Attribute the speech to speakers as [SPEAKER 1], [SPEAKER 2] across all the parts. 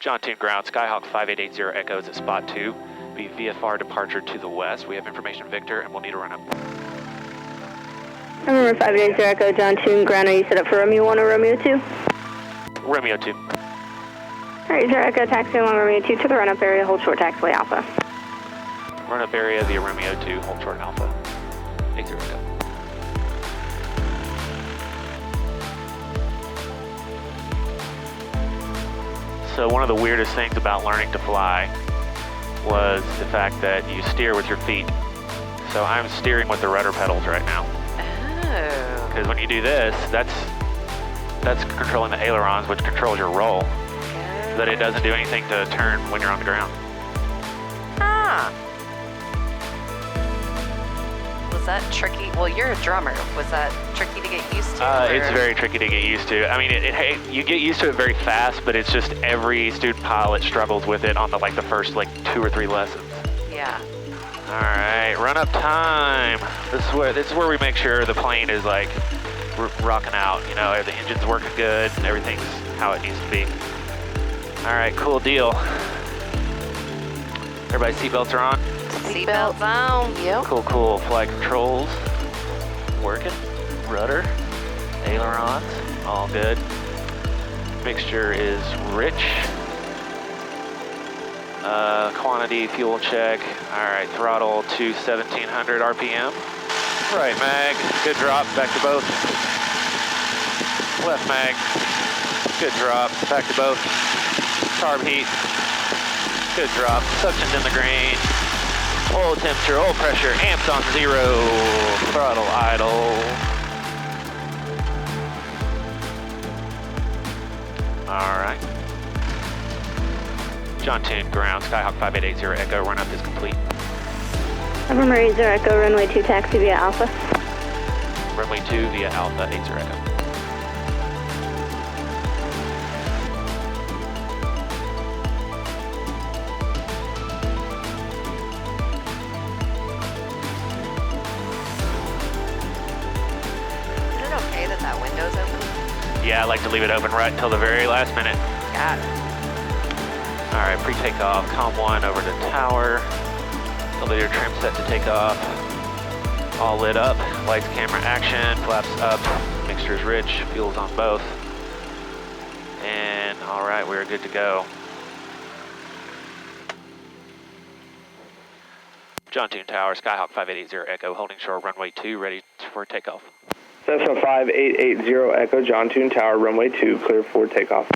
[SPEAKER 1] John Tune ground, Skyhawk 5880 Echo is at spot 2. Be VFR departure to the west. We have information Victor and we'll need a run up.
[SPEAKER 2] Number 5880 Echo, John Tune ground. Are you set up for Romeo 1 or Romeo 2?
[SPEAKER 1] Romeo 2.
[SPEAKER 2] Alright, Zero Echo, taxi 1 Romeo 2 to the run-up area, hold short taxiway Alpha.
[SPEAKER 1] Run up area via Romeo 2, hold short Alpha. 80 Echo. So one of the weirdest things about learning to fly was the fact that you steer with your feet. So I'm steering with the rudder pedals right now.
[SPEAKER 3] Oh.
[SPEAKER 1] Because when you do this, that's controlling the ailerons, which controls your roll. But it doesn't do anything to turn when you're on the ground.
[SPEAKER 3] Ah. Was that tricky? Well, you're a drummer. Was that tricky to get used to?
[SPEAKER 1] It's very tricky to get used to. I mean, you get used to it very fast, but it's just every student pilot struggles with it on the first 2 or 3 lessons.
[SPEAKER 3] Yeah.
[SPEAKER 1] All right, run up time. This is where we make sure the plane is rocking out. You know, the engine's working good, everything's how it needs to be. All right, cool deal. Everybody, seatbelts are on?
[SPEAKER 3] Seatbelts on, yep.
[SPEAKER 1] Cool, cool. Flight controls, working. Rudder, ailerons, all good. Mixture is rich. Quantity, fuel check. All right, throttle to 1700 RPM. Right mag, good drop, back to both. Left mag, good drop, back to both. Carb heat, good drop, suction's in the green. Oil temperature, oil pressure, amps on 0, throttle idle. All right. John Tune ground, Skyhawk 5880 Echo, run up is complete.
[SPEAKER 2] Number 80 Echo, runway 2 taxi via Alpha.
[SPEAKER 1] Runway 2 via Alpha 80 Echo.
[SPEAKER 3] That window's open?
[SPEAKER 1] Yeah, I like to leave it open right until the very last minute.
[SPEAKER 3] Got it.
[SPEAKER 1] All right, pre-takeoff, COM 1 over to tower. Elevator trim set to take off. All lit up, lights, camera, action, flaps up, mixture's rich, fuel's on both. And all right, we're good to go. John Tune Tower, Skyhawk 5880 Echo, holding short, runway 2, ready for takeoff.
[SPEAKER 4] Cessna 5880 Echo, John Tune Tower, runway 2, clear for takeoff.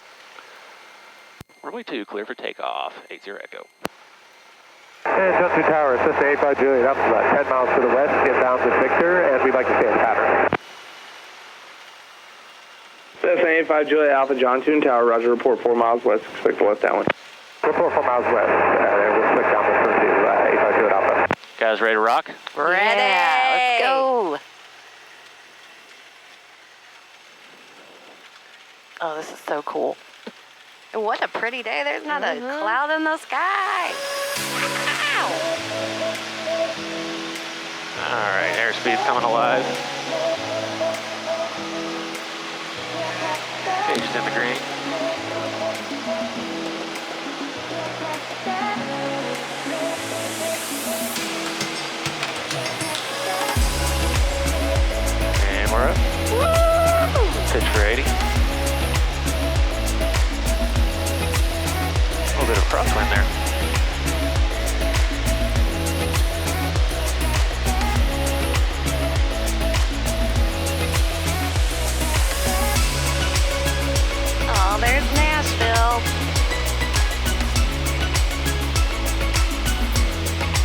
[SPEAKER 1] Runway 2, clear for takeoff, 80 Echo.
[SPEAKER 5] And John Tune Tower, Cessna 85 Juliet, up about 10 miles to the west, get down to Victor, and we'd like to see a pattern.
[SPEAKER 4] Cessna 85 Juliet Alpha, John Tune Tower, roger, report 4 miles west, expect to left downwind.
[SPEAKER 5] Report 4 miles west, and we'll switch down to 85 Juliet Alpha.
[SPEAKER 1] Guys ready to rock?
[SPEAKER 3] Ready! Yeah, let's go! Oh, this is so cool. What a pretty day. There's not a cloud in the sky. Ow!
[SPEAKER 1] All right, airspeed's coming alive. Gage's in the green. And we're up. Woo! Pitch for 80. A little bit of crosswind there.
[SPEAKER 3] Oh, there's Nashville.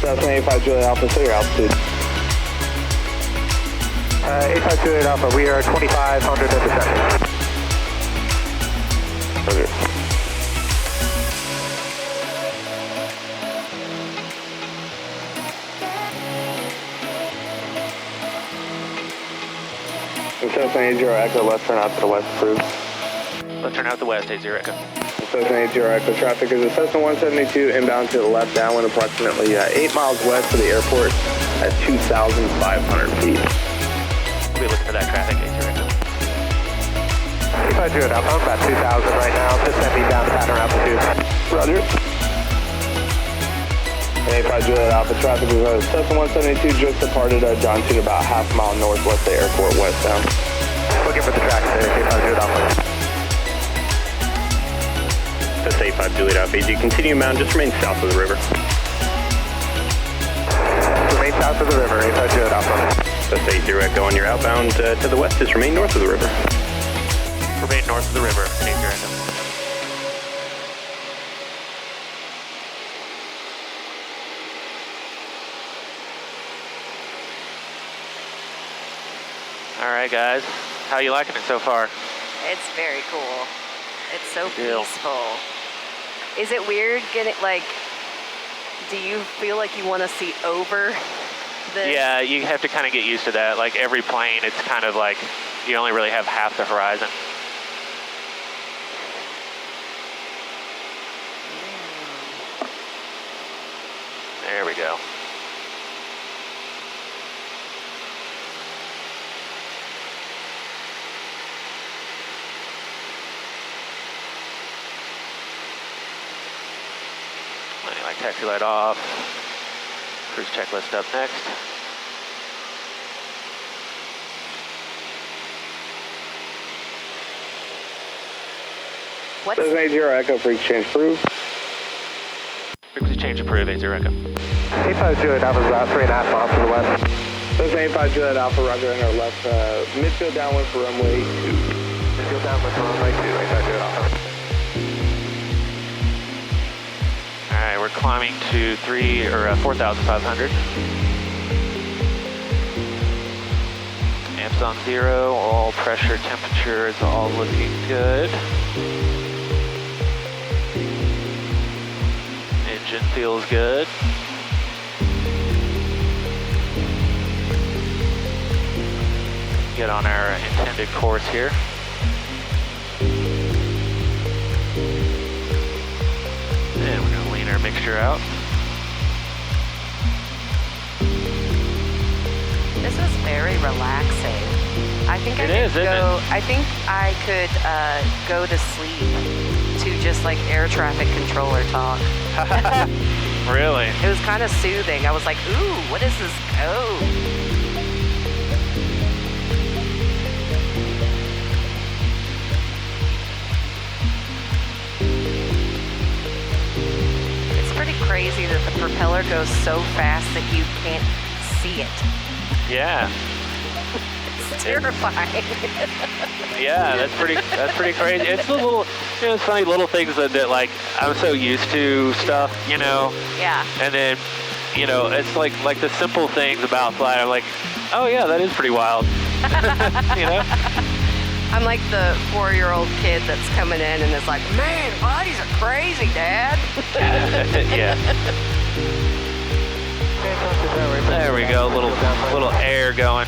[SPEAKER 4] Cessna 85 Juliet Alpha, so your altitude.
[SPEAKER 5] 85 Juliet Alpha, we are 2,500 at the second.
[SPEAKER 4] Okay. Cessna 80 Echo, left turn out to the west, approved.
[SPEAKER 1] Left turn out the west, 80 Echo.
[SPEAKER 4] Cessna 80 Echo, traffic is a Cessna 172 inbound to the left downwind approximately 8 miles west of the airport at 2,500 feet.
[SPEAKER 1] We'll be looking for that traffic, 80 Echo.
[SPEAKER 5] 85 Juliet outbound, about 2,000 right now, just sending down to pattern altitude.
[SPEAKER 4] Roger. 85 Juliet Alpha traffic is Cessna 172 just departed John Cena about half a mile northwest of the airport westbound.
[SPEAKER 5] Looking for the track there, 85 Juliet Alpha.
[SPEAKER 6] That's 85 Juliet Alpha. As you continue inbound, just remain south of the river.
[SPEAKER 5] Remain south of the river, 85 Juliet Alpha.
[SPEAKER 6] That's 80 Echo on your outbound to the west. Just remain north of the river.
[SPEAKER 1] Remain north of the river, 80 Echo. All right, guys. How you liking it so far?
[SPEAKER 3] It's very cool. It's so
[SPEAKER 1] Good deal.
[SPEAKER 3] peaceful. Is it weird getting, like, do you feel like you want to see over the...
[SPEAKER 1] Yeah, you have to kind of get used to that. Like every plane, it's kind of like you only really have half the horizon. There we go. Landing like taxi light off. Cruise checklist up next.
[SPEAKER 3] What's...
[SPEAKER 4] Cessna 80 Echo, frequency change approved.
[SPEAKER 1] Frequency change approved, 80 Echo.
[SPEAKER 5] 85 Juliet Alpha is about 3.5 miles to the west.
[SPEAKER 4] Cessna 85 Juliet Alpha, roger, on our left, midfield downwind for runway 2.
[SPEAKER 5] Midfield downwind for runway 2, 85 Juliet Alpha.
[SPEAKER 1] All right, we're climbing to 4,500. Amps on 0, all pressure, temperature is all looking good. Engine feels good. Get on our intended course here. And we're gonna lean our mixture out.
[SPEAKER 3] This is very relaxing. I think
[SPEAKER 1] It is, isn't it?
[SPEAKER 3] I think I could go to sleep to just like air traffic controller talk.
[SPEAKER 1] Really?
[SPEAKER 3] It was kind of soothing. I was like, ooh, what is this code? It's pretty crazy that the propeller goes so fast that you can't see it.
[SPEAKER 1] Yeah.
[SPEAKER 3] It's terrifying.
[SPEAKER 1] Yeah, that's pretty crazy. It's the little, it's funny little things that like I'm so used to stuff,
[SPEAKER 3] Yeah.
[SPEAKER 1] and then, it's like the simple things about flight. I'm like, oh yeah, that is pretty wild.
[SPEAKER 3] I'm like the 4-year-old kid that's coming in and is like, man, bodies are crazy, Dad.
[SPEAKER 1] Yeah. There we go, little air going.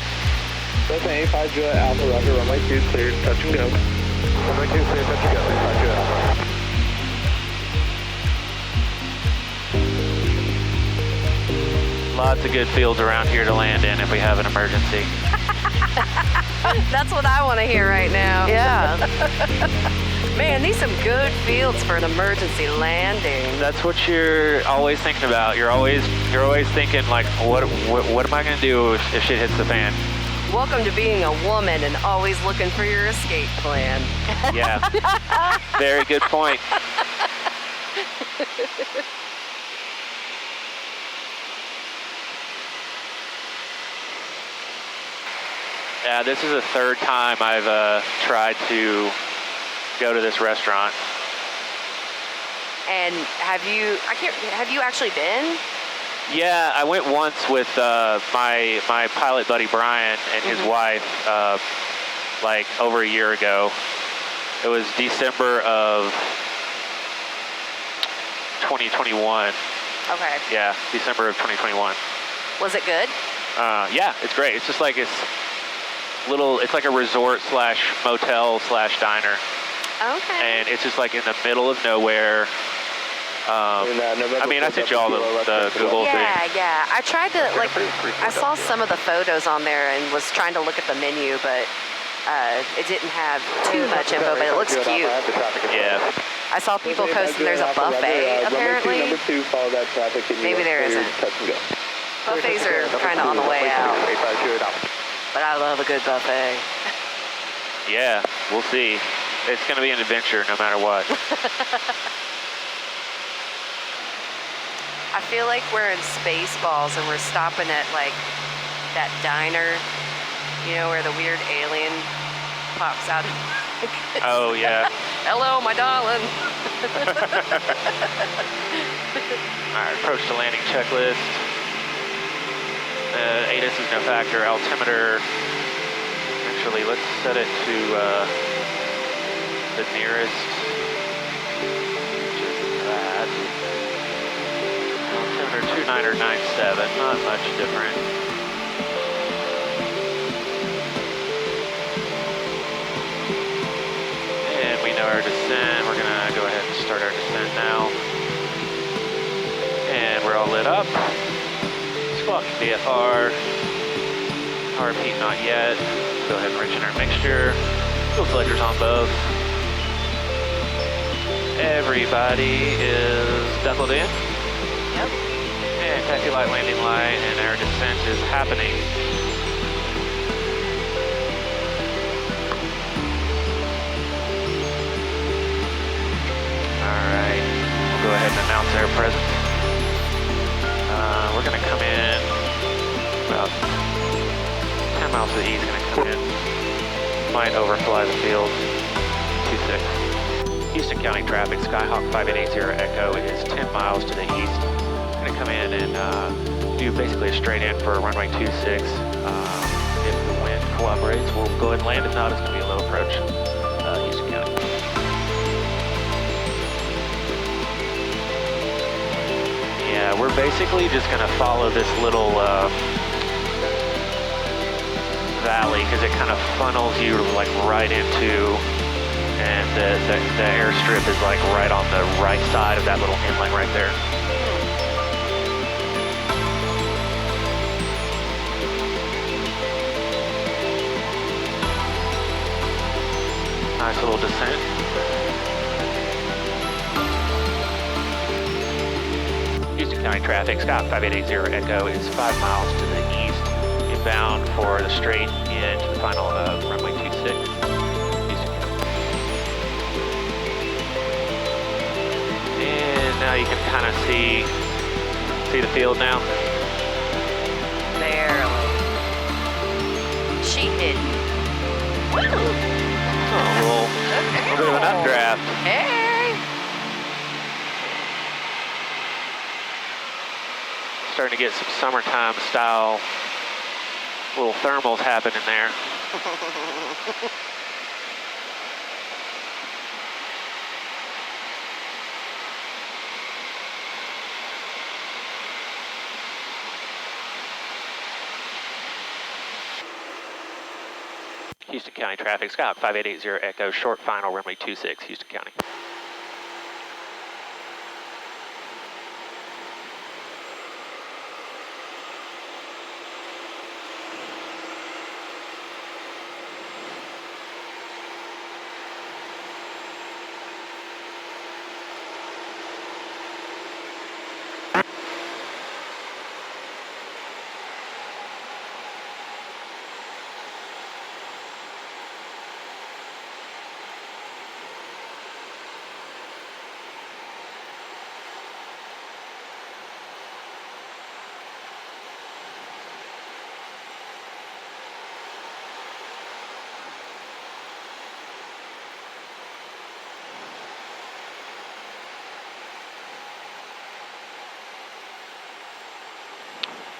[SPEAKER 4] Cessna 85 Juliet Alpha, roger, runway 2 cleared, touch and go.
[SPEAKER 5] Runway 2 clear, touch and go, 85 Juliet Alpha.
[SPEAKER 1] Lots of good fields around here to land in if we have an emergency.
[SPEAKER 3] That's what I want to hear right now. Yeah. Man, these some good fields for an emergency landing.
[SPEAKER 1] That's what you're always thinking about. You're always thinking like, what am I gonna do if shit hits the fan?
[SPEAKER 3] Welcome to being a woman and always looking for your escape plan.
[SPEAKER 1] Yeah. Very good point. Yeah, this is the third time I've tried to go to this restaurant.
[SPEAKER 3] And have you actually been?
[SPEAKER 1] Yeah, I went once with my pilot buddy Brian and his wife, like over a year ago. It was December of 2021.
[SPEAKER 3] Okay.
[SPEAKER 1] Yeah, December of 2021.
[SPEAKER 3] Was it good?
[SPEAKER 1] Yeah, it's great. It's just like it's like a resort / motel / diner.
[SPEAKER 3] Okay.
[SPEAKER 1] And it's just like in the middle of nowhere. I sent you all the Google thing.
[SPEAKER 3] Yeah. I tried to, I saw some of the photos on there and was trying to look at the menu, but it didn't have too much info, but it looks cute.
[SPEAKER 1] Yeah.
[SPEAKER 3] I saw people posting there's a buffet, apparently.
[SPEAKER 4] Number 2, follow that traffic.
[SPEAKER 3] Maybe there isn't.
[SPEAKER 4] Touch and go.
[SPEAKER 3] Buffets are kind of on the way out. But I love a good buffet.
[SPEAKER 1] Yeah, we'll see. It's going to be an adventure no matter what.
[SPEAKER 3] I feel like we're in Spaceballs and we're stopping at like that diner, you know, where the weird alien pops out.
[SPEAKER 1] Oh, yeah.
[SPEAKER 3] Hello, my darling.
[SPEAKER 1] All right, approach to landing checklist. ATIS is no factor. Altimeter. Actually, let's set it to the nearest, which is that. Altimeter 2997, not much different. And we know our descent. We're gonna go ahead and start our descent now. And we're all lit up. Squawk VFR. RP not yet. Go ahead and wrench in our mixture. Fuel selectors on both. Everybody is buckled in.
[SPEAKER 3] Yep.
[SPEAKER 1] And taxi light, landing light, and our descent is happening. Alright, we'll go ahead and announce our presence. We're going to come in about 10 miles to the east, going to come in. Might overfly the field. 26. Houston County traffic, Skyhawk 5880 Echo is 10 miles to the east. Going to come in and do basically a straight in for runway 26. If the wind cooperates, we'll go ahead and land. If not, it's going to be a low approach, Houston County. Yeah, we're basically just going to follow this little valley because it kind of funnels you like right into, and the airstrip is like right on the right side of that little inlet right there. Nice little descent. Houston County traffic, Scott 5880 Echo is 5 miles to the east, inbound for the straight in to the final runway 26. Houston County. And now you can kind of see the field now.
[SPEAKER 3] Barely. She hidden. Woo!
[SPEAKER 1] Oh, a little bit of an updraft.
[SPEAKER 3] Hey!
[SPEAKER 1] Starting to get some summertime style little thermals happening there. Houston County traffic, Scott 5880 Echo, short final runway 26, Houston County.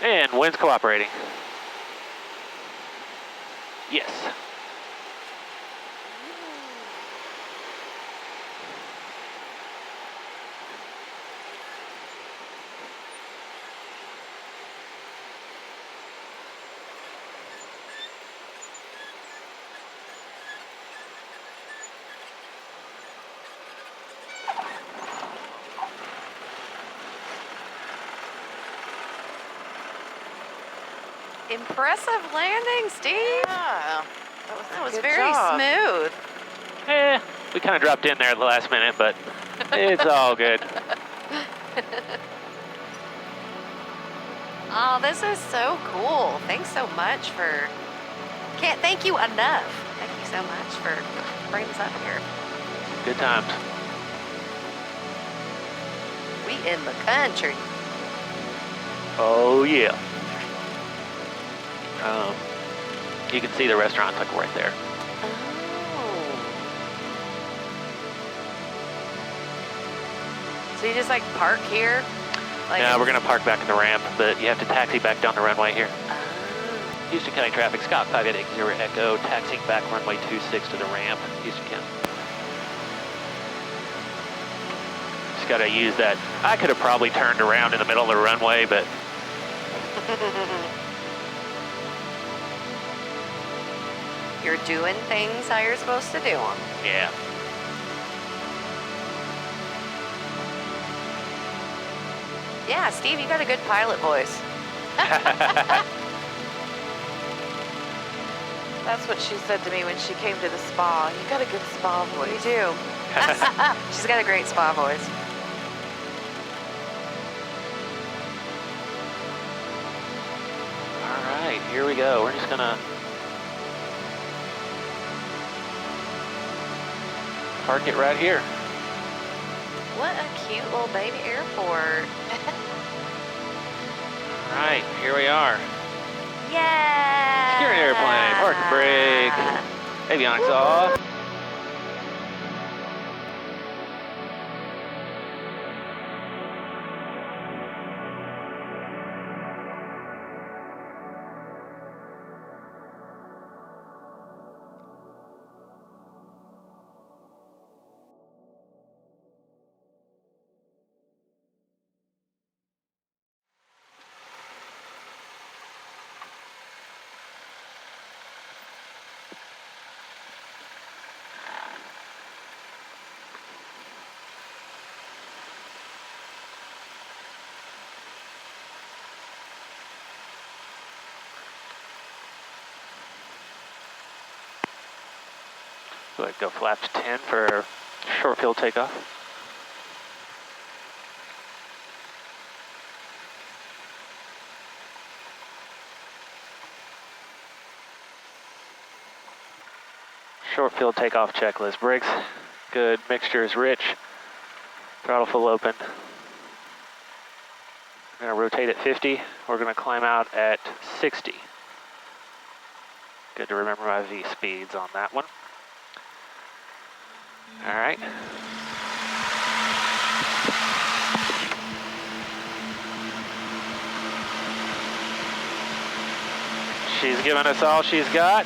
[SPEAKER 1] And wind's cooperating. Yes.
[SPEAKER 3] Impressive landing, Steve.
[SPEAKER 7] Yeah.
[SPEAKER 3] That was very smooth.
[SPEAKER 1] We kind of dropped in there at the last minute, but it's all good.
[SPEAKER 3] Oh, this is so cool. Thanks so much for... Can't thank you enough. Thank you so much for bringing us up here.
[SPEAKER 1] Good times.
[SPEAKER 3] We in the country.
[SPEAKER 1] Oh, yeah. You can see the restaurant's like right there.
[SPEAKER 3] Oh. So you just like park here? Like
[SPEAKER 1] Yeah, we're going to park back at the ramp, but you have to taxi back down the runway here.
[SPEAKER 3] Oh.
[SPEAKER 1] Houston County traffic, Scott 5880 Echo, taxiing back runway 26 to the ramp, Houston County. Just got to use that. I could have probably turned around in the middle of the runway, but...
[SPEAKER 3] You're doing things how you're supposed to do them.
[SPEAKER 1] Yeah.
[SPEAKER 3] Yeah, Steve, you got a good pilot voice.
[SPEAKER 7] That's what she said to me when she came to the spa. You got a good spa voice.
[SPEAKER 3] You do. She's got a great spa voice.
[SPEAKER 1] All right, here we go. We're just gonna park it right here.
[SPEAKER 3] What a cute little baby airport.
[SPEAKER 1] All right, here we are.
[SPEAKER 3] Yeah.
[SPEAKER 1] Secure an airplane, park and brake, avionics off. Go ahead, go flaps 10 for short field takeoff. Short field takeoff checklist. Brakes, good. Mixture is rich. Throttle full open. We're going to rotate at 50. We're going to climb out at 60. Good to remember my V speeds on that one. All right. She's giving us all she's got.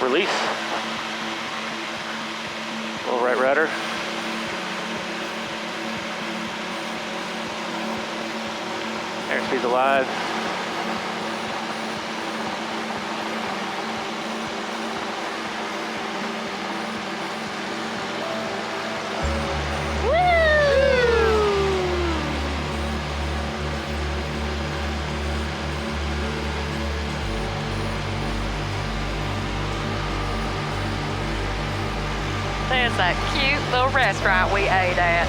[SPEAKER 1] Release. Little right rudder. Airspeed's alive.
[SPEAKER 3] There's that cute little restaurant we ate at.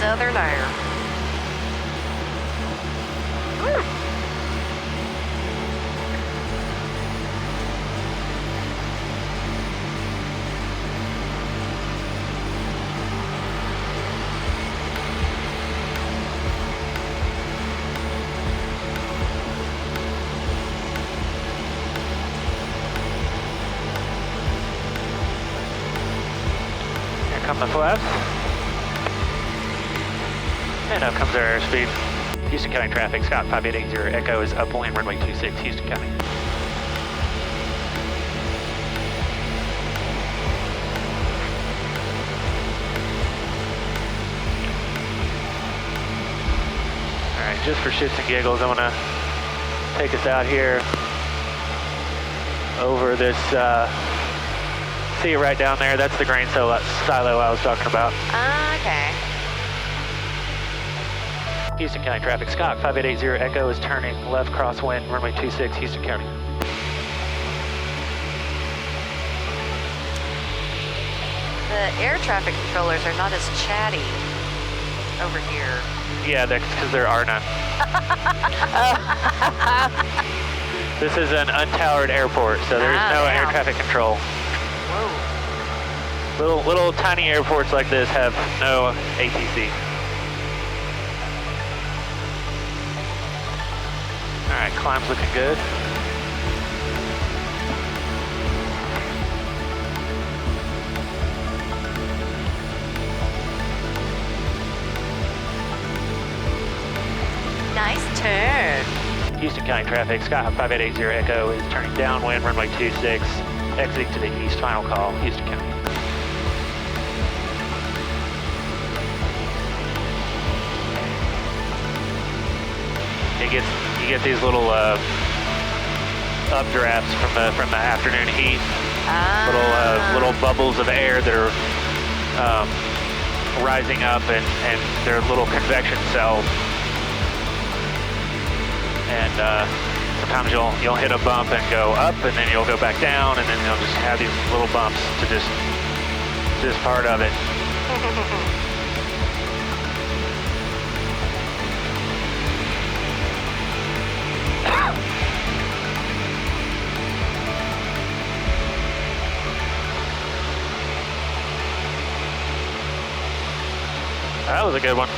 [SPEAKER 3] Southernaire.
[SPEAKER 1] Come the flaps. And up comes our airspeed. Houston County traffic, Scott 5880 Echo is upwind runway 26, Houston County. All right, just for shits and giggles, I want to take us out here over this see it right down there? That's the grain silo I was talking about.
[SPEAKER 3] Okay.
[SPEAKER 1] Houston County traffic, Scott 5880 Echo is turning left crosswind, runway 26, Houston County.
[SPEAKER 3] The air traffic controllers are not as chatty over here.
[SPEAKER 1] Yeah, because there are none. This is an untowered airport, so there's no air traffic control.
[SPEAKER 3] Whoa.
[SPEAKER 1] Little tiny airports like this have no ATC. All right, climb's looking good.
[SPEAKER 3] Nice turn.
[SPEAKER 1] Houston County traffic, Skyhawk 5880 Echo is turning downwind, runway 26, exiting to the east, final call, Houston County. You get these little updrafts from the afternoon heat, little bubbles of air that are rising up, and they're little convection cells. And sometimes you'll hit a bump and go up, and then you'll go back down, and then you'll just have these little bumps to just part of it. That was a good one.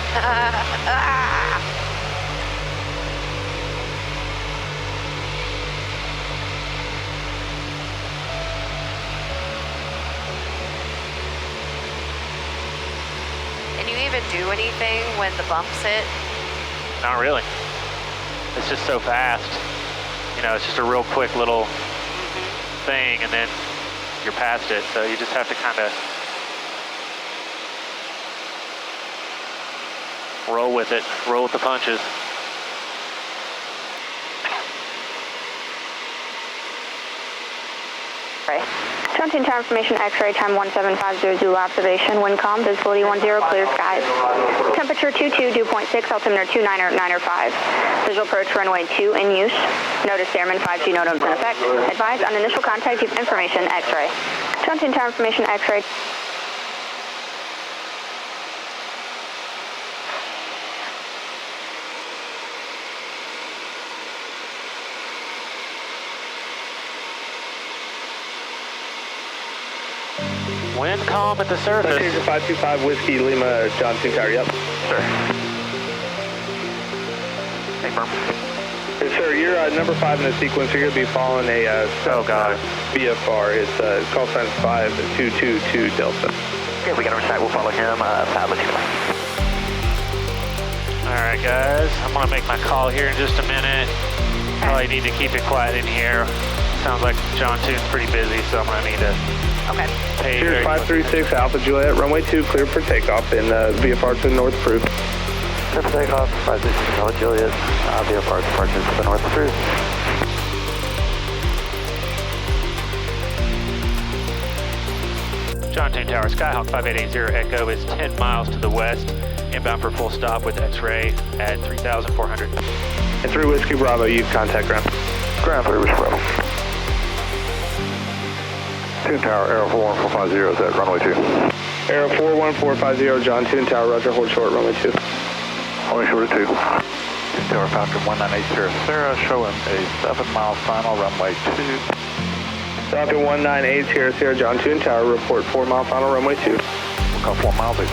[SPEAKER 3] Can you even do anything when the bumps hit?
[SPEAKER 1] Not really. It's just so fast. You know, it's just a real quick little thing, and then you're past it. So you just have to kind of roll with it, roll with the punches.
[SPEAKER 2] Right. Junction Tower information, X-ray, time 1750, Zulu observation, wind calm, visibility 10, clear skies. Temperature 22, dew point 6, altimeter 2995. Visual approach runway 2 in use. Notice airman 5G NOTAMs in effect. Advise on initial contact information, X-ray. Junction Tower information, X-ray.
[SPEAKER 1] Wind calm at the surface.
[SPEAKER 4] 525 Whiskey Lima, John 2 Tower, yep.
[SPEAKER 1] Sir. Hey, firm.
[SPEAKER 4] Yes, sir, you're number 5 in the sequence. You're going to be following a VFR. It's call sign 5222 Delta.
[SPEAKER 5] Okay, we got our site. We'll follow him. 5 Latino.
[SPEAKER 1] All right, guys. I'm going to make my call here in just a minute. Probably need to keep it quiet in here. Sounds like John 2's pretty busy, so I'm going to need to pay
[SPEAKER 4] Here's 536 Alpha Juliet, runway 2, clear for takeoff, and VFR to the north approved.
[SPEAKER 5] Clear for takeoff, 536 Alpha Juliet, VFR departure to the north approved.
[SPEAKER 1] John 2 Tower, Skyhawk 5880 Echo is 10 miles to the west, inbound for full stop with X-ray at 3,400.
[SPEAKER 4] And 3 Whiskey Bravo, you contact ground.
[SPEAKER 5] Ground 3 Whiskey Bravo. 2 Tower, Aero 41450 is at runway 2.
[SPEAKER 4] Aero 41450, John 2 Tower, roger, hold short, runway 2.
[SPEAKER 5] Runway short at 2. 2 Tower, Falcon 1980 Sarah, showing a 7-mile final, runway 2.
[SPEAKER 4] Falcon 1980 Sierra, John 2 Tower, report 4-mile final, runway 2.
[SPEAKER 5] We'll call 4 miles, 8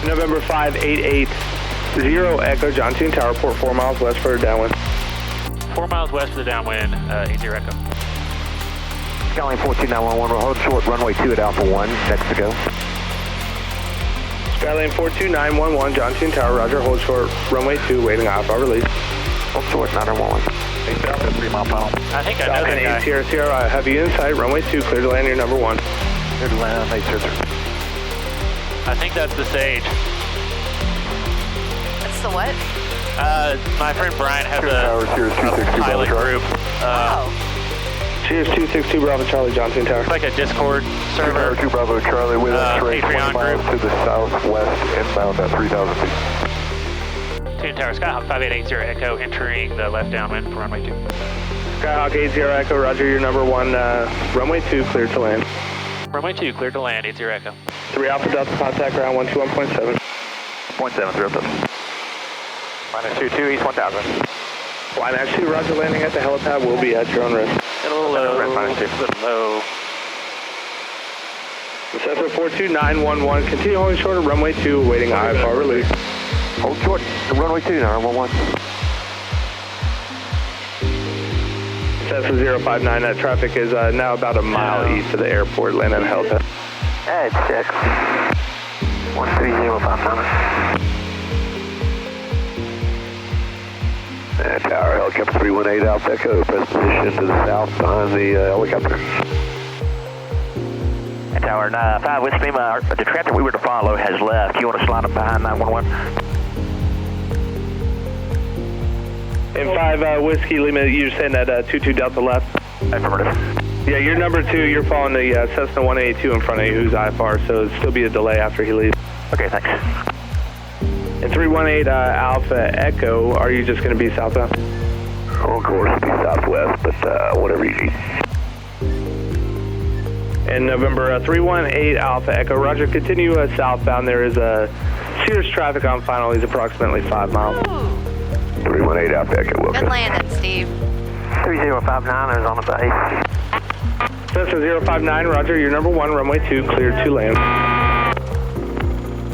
[SPEAKER 4] November 5880 Echo, John 2 Tower, report 4 miles west for the downwind.
[SPEAKER 1] 4 miles west for the downwind, 80 Echo.
[SPEAKER 5] Skyline 42911, we'll hold short, runway 2 at Alpha 1, next to go.
[SPEAKER 4] Skyline 42911, John 2 Tower, roger, hold short, runway 2, waiting Alpha release.
[SPEAKER 5] Hold short, 911. Hey, Falcon, 3-mile final.
[SPEAKER 1] I think I know that guy.
[SPEAKER 4] Sierra, Sierra, have you in sight, runway 2, clear to land, your number 1.
[SPEAKER 5] Clear to land, 803.
[SPEAKER 1] I think that's the Sage.
[SPEAKER 3] That's the what?
[SPEAKER 1] My friend Brian has
[SPEAKER 5] Towers, here's 262
[SPEAKER 1] pilot
[SPEAKER 5] Bravo
[SPEAKER 1] group.
[SPEAKER 4] Cheers, 262 Bravo Charlie, John 2 Tower.
[SPEAKER 1] It's like a Discord server.
[SPEAKER 5] 2 Bravo Charlie with X-ray 20
[SPEAKER 1] Patreon
[SPEAKER 5] miles
[SPEAKER 1] group.
[SPEAKER 5] to the southwest, inbound at 3,000 feet.
[SPEAKER 1] 2 Tower, Skyhawk 5880 Echo, entering the left downwind for runway 2.
[SPEAKER 4] Skyhawk 80 Echo, roger, your number 1, runway 2, clear to land.
[SPEAKER 1] Runway 2, cleared to land, 80 Echo.
[SPEAKER 4] 3 Alpha Delta, contact ground 121.7.
[SPEAKER 5] 0.7, minus 22, East 1000.
[SPEAKER 4] Line X2, roger, landing at the helipad, will be at your own risk.
[SPEAKER 1] A little low, a
[SPEAKER 5] minus 2.
[SPEAKER 1] little low.
[SPEAKER 4] Cessna 42911, continue holding short of runway 2, awaiting IFR release.
[SPEAKER 5] Hold short, runway 2, 911.
[SPEAKER 4] Cessna 059, that traffic is now about a mile east of the airport, landing at helipad.
[SPEAKER 5] Edge check. 13059. Tower, helicopter 318 Alpha Echo, press position to the south behind the helicopter.
[SPEAKER 8] Tower 5 with me, the traffic we were to follow has left. You want to slide up behind 911?
[SPEAKER 4] And 5 Whiskey Lima, you're saying that 22 Delta left?
[SPEAKER 8] Affirmative.
[SPEAKER 4] Yeah, you're number 2, you're following the Cessna 182 in front of you, who's IFR, so it'll still be a delay after he leaves.
[SPEAKER 8] Okay, thanks.
[SPEAKER 4] And 318 Alpha Echo, are you just going to be southbound?
[SPEAKER 5] On course, it'll be southwest, but whatever you need.
[SPEAKER 4] And November 318 Alpha Echo, roger, continue southbound. There is a serious traffic on final, he's approximately 5 miles.
[SPEAKER 5] 318 Alpha Echo, welcome.
[SPEAKER 7] Good landing, Steve.
[SPEAKER 8] 3059 is on the base.
[SPEAKER 4] Cessna 059, roger, you're number 1, runway 2, cleared to land.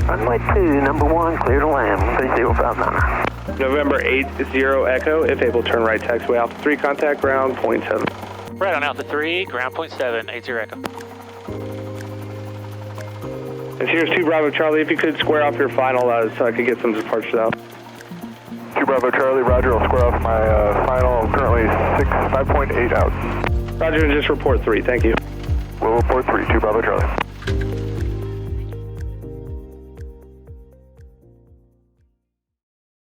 [SPEAKER 8] Runway 2, number 1, clear to land, 3059.
[SPEAKER 4] November 80 Echo, if able, turn right, taxiway Alpha 3, contact ground, 0.7.
[SPEAKER 1] Right on Alpha 3, ground 0.7, 80 Echo.
[SPEAKER 4] And here's 2 Bravo Charlie, if you could square off your final so I could get some departures out.
[SPEAKER 5] 2 Bravo Charlie, roger, I'll square off my final, currently 5.8 out.
[SPEAKER 4] Roger, and just report 3, thank you.
[SPEAKER 5] We'll report 3, 2 Bravo Charlie.